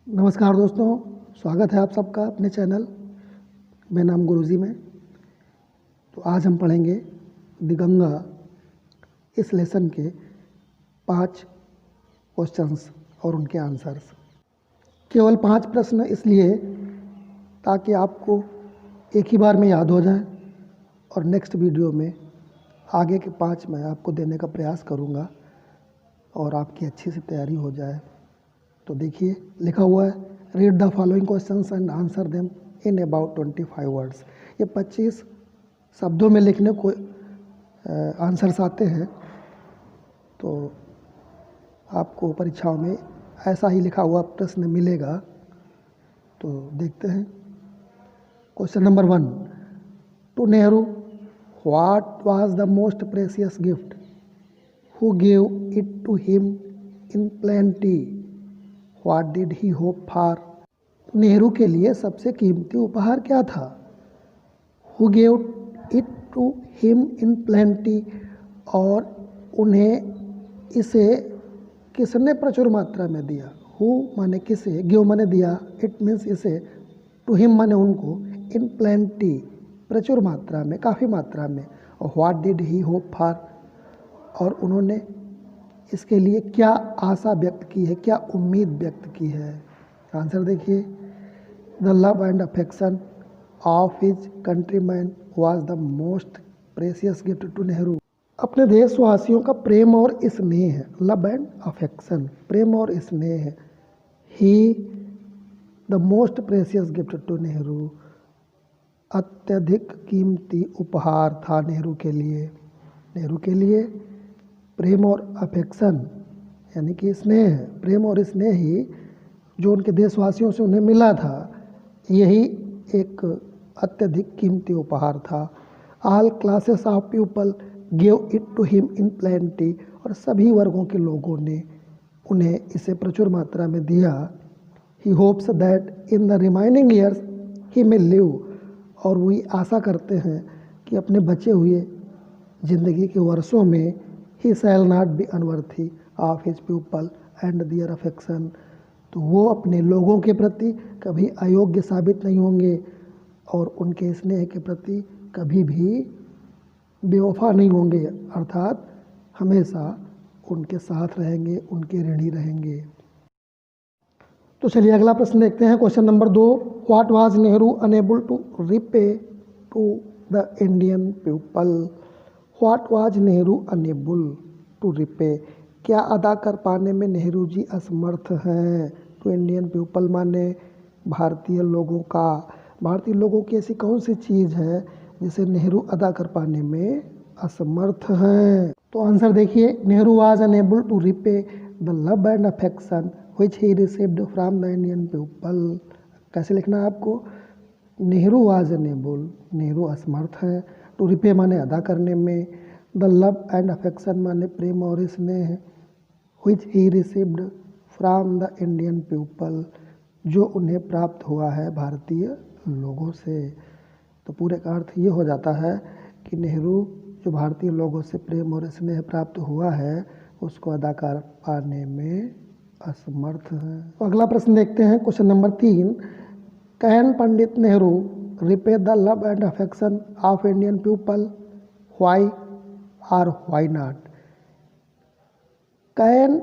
नमस्कार दोस्तों, स्वागत है आप सबका अपने चैनल मेरा नाम गुरुजी में। तो आज हम पढ़ेंगे दिगंगा इस लेसन के 5 क्वेश्चंस और उनके आंसर्स। केवल 5 प्रश्न इसलिए ताकि आपको एक ही बार में याद हो जाए और नेक्स्ट वीडियो में आगे के 5 मैं आपको देने का प्रयास करूँगा और आपकी अच्छी से तैयारी हो जाए। तो देखिए लिखा हुआ है, read the following questions and answer them in about 25 words. ये 25 शब्दों में लिखने को आंसर्स आते हैं। तो आपको परीक्षाओं में ऐसा ही लिखा हुआ प्रश्न मिलेगा। तो देखते हैं। Question number 1, to Nehru what was the most precious gift who gave it to him in plenty what did he hope for. Nehru के लिए सबसे कीमती उपहार क्या था? Who gave it to him in plenty, और उन्हें इसे किसने प्रचुर मात्रा में दिया। हु माने किसे, गिव माने दिया, इट मीन्स इसे, टू हिम माने उनको, इन प्लेंटी प्रचुर मात्रा में, काफ़ी मात्रा में, और what did he hope for, और उन्होंने इसके लिए क्या आशा व्यक्त की है, क्या उम्मीद व्यक्त की है। आंसर देखिए, the love and affection of his countryman was the most precious gift to Nehru. अपने देशवासियों का प्रेम और स्नेह है, लव एंड अफेक्शन, प्रेम और स्नेह है। He the most precious gift to Nehru, अत्यधिक कीमती उपहार था नेहरू के लिए। नेहरू के लिए प्रेम और अफेक्शन यानी कि स्नेह, प्रेम और स्नेह ही जो उनके देशवासियों से उन्हें मिला था, यही एक अत्यधिक कीमती उपहार था। All classes of people give it to him in plenty, और सभी वर्गों के लोगों ने उन्हें इसे प्रचुर मात्रा में दिया। He hopes that in the remaining years he may live, और वही आशा करते हैं कि अपने बचे हुए जिंदगी के वर्षों में he shall not be unworthy of his people and their affection, तो वो अपने लोगों के प्रति कभी अयोग्य साबित नहीं होंगे और उनके स्नेह के प्रति कभी भी बेवफा नहीं होंगे, अर्थात हमेशा उनके साथ रहेंगे, उनके ऋणी रहेंगे। तो चलिए अगला प्रश्न देखते हैं। Question number 2, what was Nehru unable to repay to the Indian people. What was Nehru unable to repay, क्या अदा कर पाने में नेहरू जी असमर्थ हैं। टू इंडियन पीपल माने भारतीय लोगों का। भारतीय लोगों की ऐसी कौन सी चीज़ है जिसे नेहरू अदा कर पाने में असमर्थ हैं। तो आंसर देखिए, Nehru was unable to repay the love and affection which he received from the Indian people. कैसे लिखना है आपको, नेहरू वाज अनेबल, नेहरू असमर्थ हैं, टू रिपे माने अदा करने में, द लव एंड अफेक्शन माने प्रेम और स्नेह, which he received from the Indian people, जो उन्हें प्राप्त हुआ है भारतीय लोगों से। तो पूरे का अर्थ ये हो जाता है कि नेहरू जो भारतीय लोगों से प्रेम और स्नेह प्राप्त हुआ है उसको अदा कर पाने में असमर्थ है। तो अगला प्रश्न देखते हैं। Question number 3, can Pandit Nehru repay the love and affection of Indian people, why or why not। Can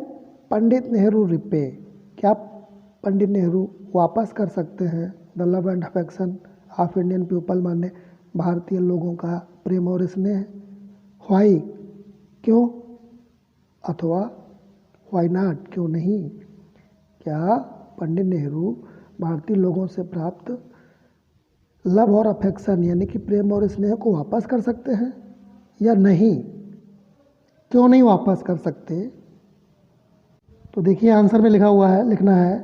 Pandit Nehru repay, क्या पंडित नेहरू वापस कर सकते हैं the love and affection of Indian people माने भारतीय लोगों का प्रेम और स्नेह। व्हाई क्यों, अथवा व्हाई नॉट क्यों नहीं। क्या पंडित नेहरू भारतीय लोगों से प्राप्त लव और अफेक्शन यानी कि प्रेम और स्नेह को वापस कर सकते हैं या नहीं, क्यों नहीं वापस कर सकते। तो देखिए आंसर में लिखा हुआ है, लिखना है,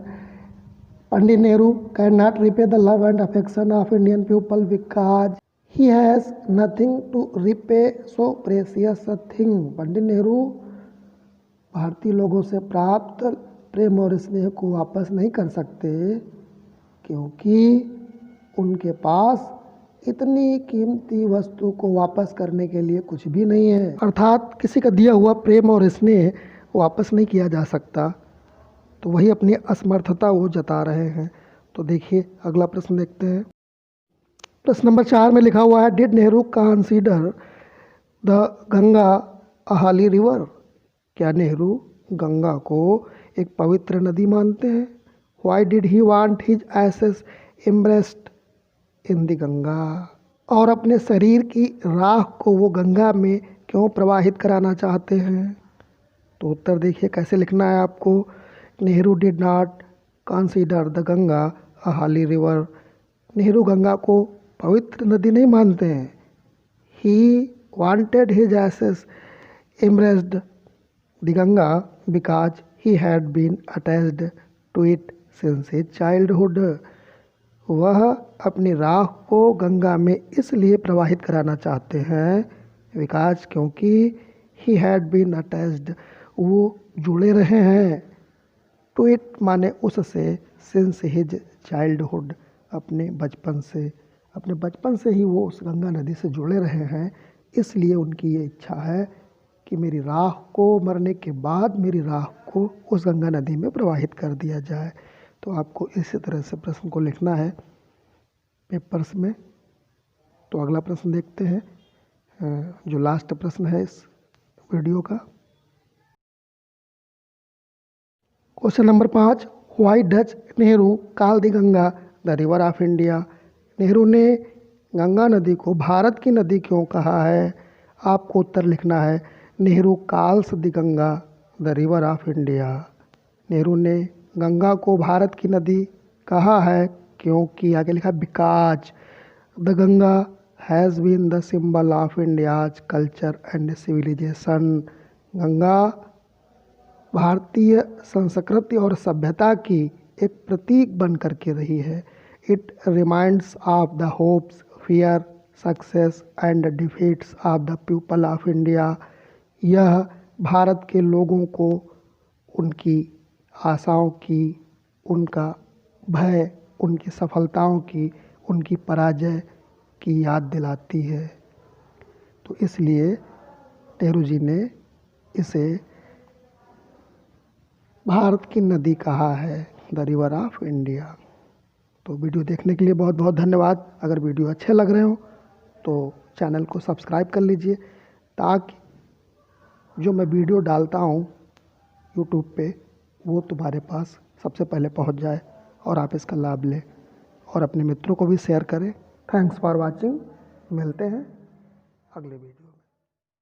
Pandit Nehru can not repay the love and affection of Indian people because he has nothing to repay so precious a thing. Pandit Nehru भारतीय लोगों से प्राप्त प्रेम और स्नेह को वापस नहीं कर सकते क्योंकि उनके पास इतनी कीमती वस्तु को वापस करने के लिए कुछ भी नहीं है। अर्थात किसी का दिया हुआ प्रेम और स्नेह वापस नहीं किया जा सकता। तो वही अपनी असमर्थता वो जता रहे हैं। तो देखिए अगला प्रश्न देखते हैं। प्रश्न नंबर 4 में लिखा हुआ है, did Nehru consider the Ganga a holy river? क्या नेहरू गंगा को एक पवित्र नदी मानते हैं? Why did he want his ashes immersed in the Ganga? और अपने शरीर की राख को वो गंगा में क्यों प्रवाहित कराना चाहते हैं? तो उत्तर देखिए कैसे लिखना है आपको। Nehru did not consider the Ganga a holy river. Nehru Ganga को पवित्र नदी नहीं मानते हैं। ही wanted his ashes immersed the Ganga because he had been attached to it since his childhood. वह अपनी राख को गंगा में इसलिए प्रवाहित कराना चाहते हैं विकास क्योंकि ही हैड बीन अटैच्ड, वो जुड़े रहे हैं, टू इट माने उससे, सिंस हिज चाइल्डहुड, अपने बचपन से ही वो उस गंगा नदी से जुड़े रहे हैं। इसलिए उनकी ये इच्छा है कि मेरी राख को, मरने के बाद मेरी राख को उस गंगा नदी में प्रवाहित कर दिया जाए। तो आपको इसी तरह से प्रश्न को लिखना है पेपर्स में। तो अगला प्रश्न देखते हैं, जो लास्ट प्रश्न है इस वीडियो का। Question number 5, why Dutch Nehru call the Ganga the river of India? Nehru ने गंगा नदी को भारत की नदी क्यों कहा है? आपको उत्तर लिखना है, Nehru calls the Ganga the river of India. Nehru ने गंगा को भारत की नदी कहा है क्योंकि आगे लिखा because the Ganga has been the symbol of India's culture and civilisation. Ganga भारतीय संस्कृति और सभ्यता की एक प्रतीक बन करके रही है। It reminds of the hopes, fear, success and defeats of the people of India। यह भारत के लोगों को उनकी आशाओं की, उनका भय, उनकी सफलताओं की, उनकी पराजय की याद दिलाती है। तो इसलिए नेहरू जी ने इसे भारत की नदी कहा है, द रिवर ऑफ इंडिया। तो वीडियो देखने के लिए बहुत बहुत धन्यवाद। अगर वीडियो अच्छे लग रहे हो तो चैनल को सब्सक्राइब कर लीजिए ताकि जो मैं वीडियो डालता हूँ यूट्यूब पे वो तुम्हारे पास सबसे पहले पहुँच जाए और आप इसका लाभ लें और अपने मित्रों को भी शेयर करें। Thanks for watching. मिलते हैं अगले वीडियो।